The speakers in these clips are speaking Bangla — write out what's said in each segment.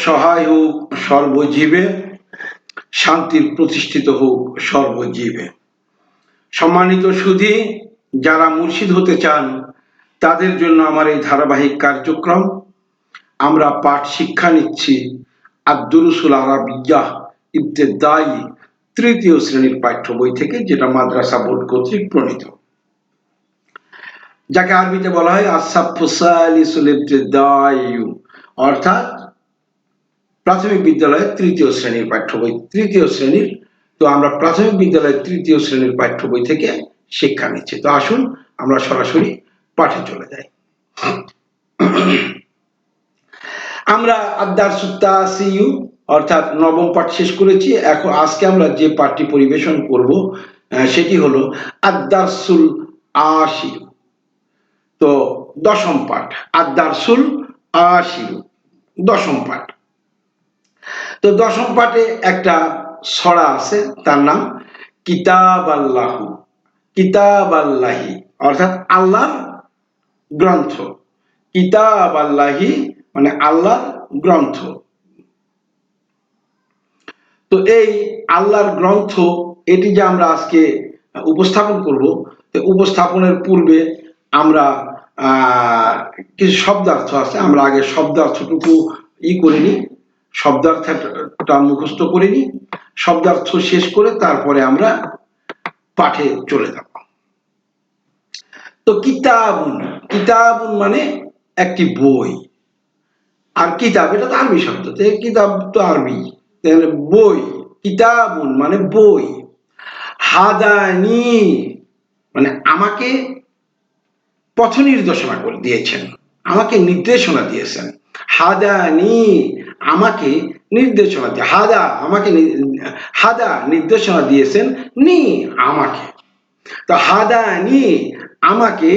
সহায় হোক সর্বজীবে, শান্তির প্রতিষ্ঠিত হোক সর্বজীবে। সম্মানিত সুধী, যারা মুর্শিদ হতে চান তাদের জন্য আমার এই ধারাবাহিক কার্যক্রম। আমরা পাঠ শিক্ষা নিচ্ছি আদ-দুরুসুল আরাবিয়্যাহ ইবতেদায়ী তৃতীয় শ্রেণীর পাঠ্য বই থেকে, যেটা মাদ্রাসা বোর্ড কর্তৃক প্রণীত, যাকে আরবিতে বলা হয় আস-সাফফু সালিসুল ইবতেদায়ী, অর্থাৎ প্রাথমিক বিদ্যালয়ের তৃতীয় শ্রেণীর পাঠ্য বই, তৃতীয় শ্রেণীর। তো আমরা প্রাথমিক বিদ্যালয়ের তৃতীয় শ্রেণীর পাঠ্য বই থেকে শিক্ষা নিচ্ছি। তো আসুন আমরা সরাসরি পাঠে চলে যাই। আমরা আদ-দারসুত তাসিউ অর্থাৎ নবম পাঠ শেষ করেছি। এখন আজকে আমরা যে পাঠটি পরিবেশন করব সেটি হলো আদ-দারসুল আশির। তো দশম পাঠ, আদ-দারসুল আশির, দশম পাঠ। তো দশম পাঠে একটা ছড়া আছে, তার নাম কিতাব আল্লাহু, কিতাব আল্লাহি, অর্থাৎ আল্লাহর গ্রন্থ। কিতাব আল্লাহি মানে আল্লাহর গ্রন্থ। তো এই আল্লাহর গ্রন্থ, এটি যে আমরা আজকে উপস্থাপন করব, উপস্থাপনের পূর্বে আমরা কিছু শব্দার্থ আছে, আমরা আগে শব্দার্থটুকু করে নিই, শব্দার্থটা মুখস্থ করে নিই, শব্দার্থ শেষ করে তারপরে আমরা পাঠে চলে যাব। তো কিতাবুন, কিতাবুন মানে একটি বই, আর কিতাব এটা তো আরবি শব্দ, কিতাব তো আরবি, তাহলে বই। কিতাবুন মানে বই। হাদানি মানে আমাকে পথ নির্দেশনা করে দিয়েছেন, আমাকে নির্দেশনা দিয়েছেন। হাদানি আমাকে নির্দেশনা দিয়ে, হাদা আমাকে, হাদা নির্দেশনা দিয়েছেন, নি আমাকে। তো হাদানি আমাকে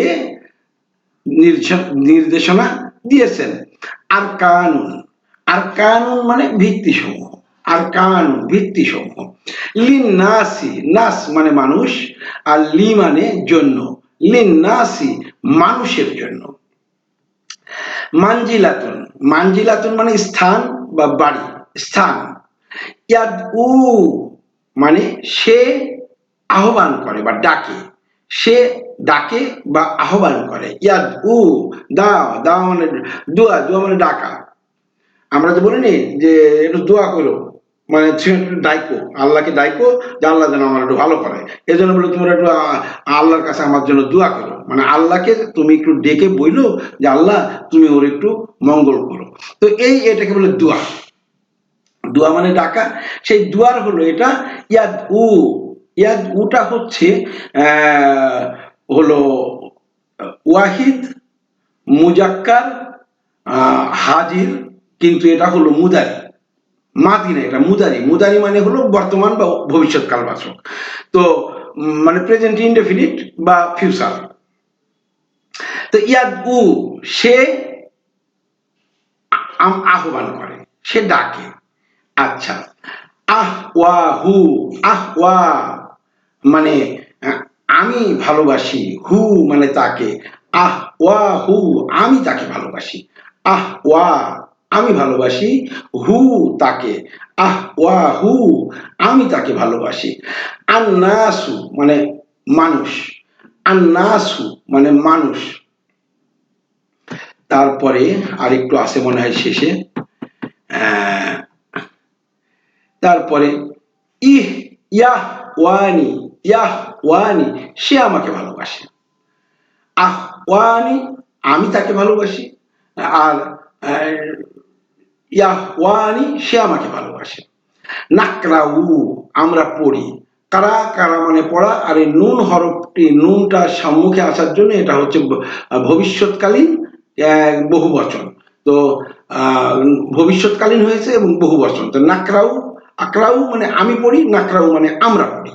নির্দেশনা দিয়েছেন। আর কানুন, আর কানুন মানে ভিত্তিসমূহ, আর কানুন ভিত্তিসমূহ। লিন নাসি, নাস মানে মানুষ, আর লি মানে জন্য, লিন নাসি মানুষের জন্য। মানজিলাতুন, মানজিলাতুন মানে স্থান বা বাড়ি, স্থান। ইয়াদউ মানে সে আহ্বান করে বা ডাকে, সে ডাকে বা আহ্বান করে। ইয়াদউ দাও, দাও মানে দোয়া, দোয়া মানে ডাকা। আমরা তো বলিনি যে একটু দোয়া করো, মানে ডাইকো, আল্লাহকে ডাইকো যে আল্লাহ যেন আমার একটু ভালো করে, এই জন্য বলে তোমরা একটু আল্লাহর কাছে আমার জন্য দোয়া করো, মানে আল্লাহকে তুমি একটু ডেকে বইলো যে আল্লাহ তুমি ওর একটু মঙ্গল করো। তো এটাকে বলে দোয়া, দোয়া মানে ডাকা। সেই দোয়ার হলো এটা ইয়াদউ। ইয়াদউটা হচ্ছে হলো ওয়াহিদ, মুজাক্কার, হাজির, কিন্তু এটা হলো মুদারি, মাদি না, এটা মুদারি। মুদারি মানে হলো বর্তমান বা ভবিষ্যৎ কালবাচক, তো মানে প্রেজেন্ট ইনডেফিনিট বা ফিউচার। তো ইয়াদউ সে আহ্বান করে, সে ডাকে। আচ্ছা, আহওয়াহু, আহওয়া মানে আমি ভালোবাসি, হু মানে তাকে, আহওয়াহু আমি তাকে ভালোবাসি, আহওয়া আমি ভালোবাসি, হু তাকে, আহওয়াহু আমি তাকে ভালোবাসি। আন্নাসু মানে মানুষ, আন্নাসু মানে মানুষ। তারপরে আরেকটু আছে মনে হয় শেষে, তারপরে ইহ ইয়াহ ওয়ানি, ইয়াহ ওয়ানি সে আমাকে ভালোবাসে, আহ ওয়ানি আমি তাকে ভালোবাসি, আর ইয়াহ ওয়ানি সে আমাকে ভালোবাসে। নাকরাউ আমরা পড়ি, কারা কারা মানে পড়া, আর এই নুন হরফটি, নুনটা সম্মুখে আসার জন্য এটা হচ্ছে ভবিষ্যৎকালীন বহু বচন। তো ভবিষ্যৎকালীন হয়েছে এবং বহু বচন। তো নাকরাউ, আকরাউ মানে আমি পড়ি, নাকরাউ মানে আমরা পড়ি।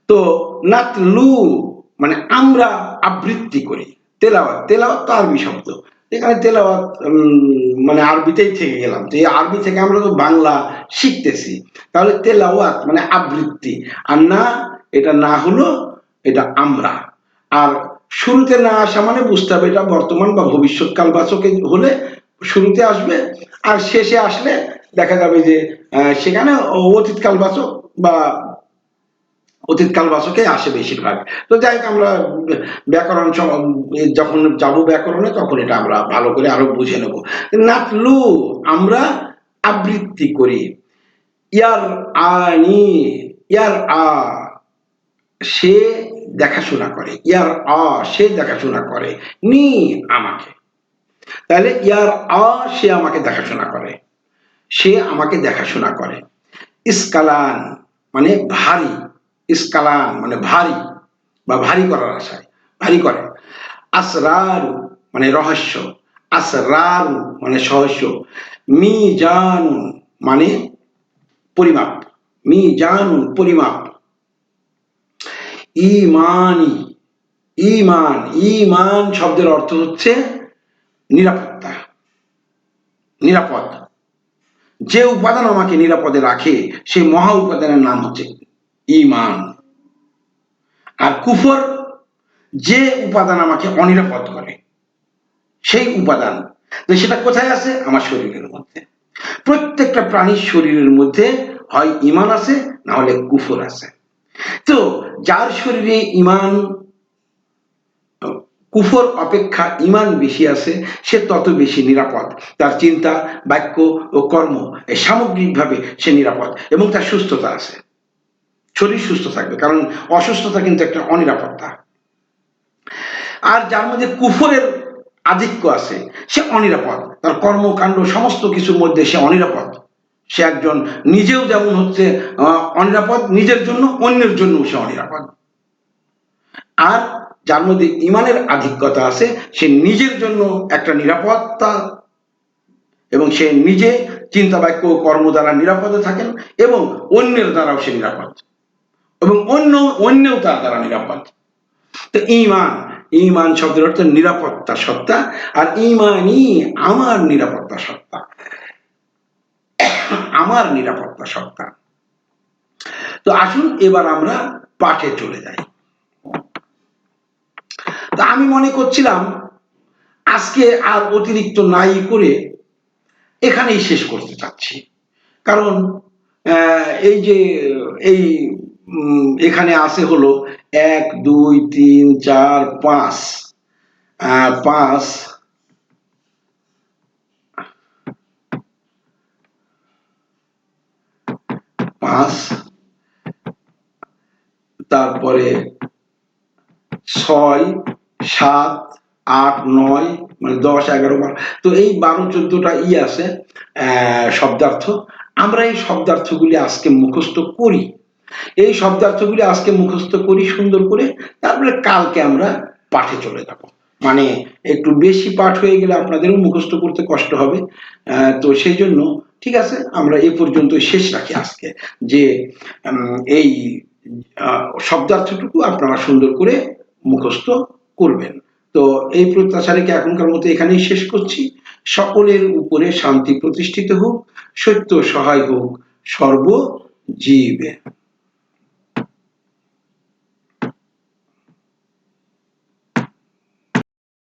তো নাতলু মানে আমরা আবৃত্তি করি। তেলাওয়াত, তেলাওয়াত তো আরবি শব্দ, এখানে তেলাওয়াত মানে আরবিতেই থেকে গেলাম, তো এই আরবি থেকে আমরা তো বাংলা শিখতেছি, তাহলে তেলাওয়াত মানে আবৃত্তি। আর না, এটা না হলো এটা আমরা। আর শুরুতে না আসা মানে বুঝতে হবে এটা বর্তমান বা ভবিষ্যৎ কালবাচকে হলে শুরুতে আসবে, আর শেষে আসলে দেখা যাবে যে সেখানে অতীতকালবাচক বা অতীতকালবাচকে আসে বেশিরভাগ। তো যাই হোক, আমরা ব্যাকরণ যখন যাব ব্যাকরণে তখন এটা আমরা ভালো করে আরো বুঝে নেব। নাতলু আমরা আবৃত্তি করি। ইয়ার আনি, ইয়ার সে দেখাশোনা করে, ইয়ার সে দেখাশোনা করে, নি আমাকে। তাহলে ইয়ার সে আমাকে দেখাশোনা করে, সে আমাকে দেখাশোনা করে। ইস্কালান মানে ভারী, ইস্কালান মানে ভারী বা ভারী করার আশায়, ভারী করে। আসরারু মানে রহস্য, আসরারু মানে সহস্য, মিজানুন মানে পরিমাপ, মিজানুন পরিমাপ। ইমানি, ইমান, ইমান শব্দের অর্থ হচ্ছে নিরাপত্তা, নিরাপদ। যে উপাদান আমাকে নিরাপদে রাখে সেই মহা উপাদানের নাম হচ্ছে ইমান। আর কুফর যে উপাদান আমাকে অনিরাপদ করে, সেই উপাদান সেটা কোথায় আছে? আমার শরীরের মধ্যে। প্রত্যেকটা প্রাণীর শরীরের মধ্যে হয় ইমান আছে, না হলে কুফর আছে। তো যার শরীরে ইমান, কুফর অপেক্ষা ইমান বেশি আছে, সে তত বেশি নিরাপদ। তার চিন্তা, বাক্য ও কর্ম সামগ্রিকভাবে সে নিরাপদ এবং তার সুস্থতা আছে, শরীর সুস্থ থাকবে, কারণ অসুস্থতা কিন্তু একটা অনিরাপত্তা। আর যার মধ্যে কুফরের আধিক্য আছে সে অনিরাপদ, তার কর্মকাণ্ড সমস্ত কিছুর মধ্যে সে অনিরাপদ। সে একজন নিজেও যেমন হচ্ছে অনিরাপদ নিজের জন্য, অন্যের জন্য সে অনিরাপদ। আর যার মধ্যে ইমানের আধিক্যতা আছে সে নিজের জন্য একটা নিরাপত্তা, এবং সে নিজে চিন্তা বাক্য কর্ম দ্বারা নিরাপদে থাকেন এবং অন্যের দ্বারাও সে নিরাপদ, এবং অন্যও তার দ্বারা নিরাপদ। তো ইমান, ইমান শব্দের অর্থ নিরাপত্তা সত্তা, আর ইমানই আমার নিরাপত্তা সত্তা, আমার নিরাপত্তা সত্তা। তো আসুন এবার আমরা পাঠে চলে যাই। তা আমি মনে করছিলাম আজকে আর অতিরিক্ত নাই করে এখানেই শেষ করতে চাচ্ছি, কারণ এই যে এই এখানে আছে হলো 1 2 3 4 5, 5 5, তারপরে 6 7 8 9 মানে 10 11 12, তো এই 12 14টা আছে শব্দার্থ। আমরা এই শব্দার্থগুলি আজকে মুখস্থ করি, এই শব্দার্থগুলি আজকে মুখস্থ করি সুন্দর করে, তারপরে কালকে আমরা পাঠে চলে যাব। মানে একটু বেশি পাঠ হয়ে গেলে আপনাদেরও মুখস্থ করতে কষ্ট হবে, তো সেই জন্য ঠিক আছে আমরা এ পর্যন্ত শেষ রাখি আজকে, যে এই শব্দার্থটুকু আপনারা সুন্দর করে মুখস্থ করবেন। তো এই প্রত্যাশা রেখে এখনকার মতো এখানেই শেষ করছি। সকলের উপরে শান্তি প্রতিষ্ঠিত হোক, সত্য সহায় হোক সর্বজীবে।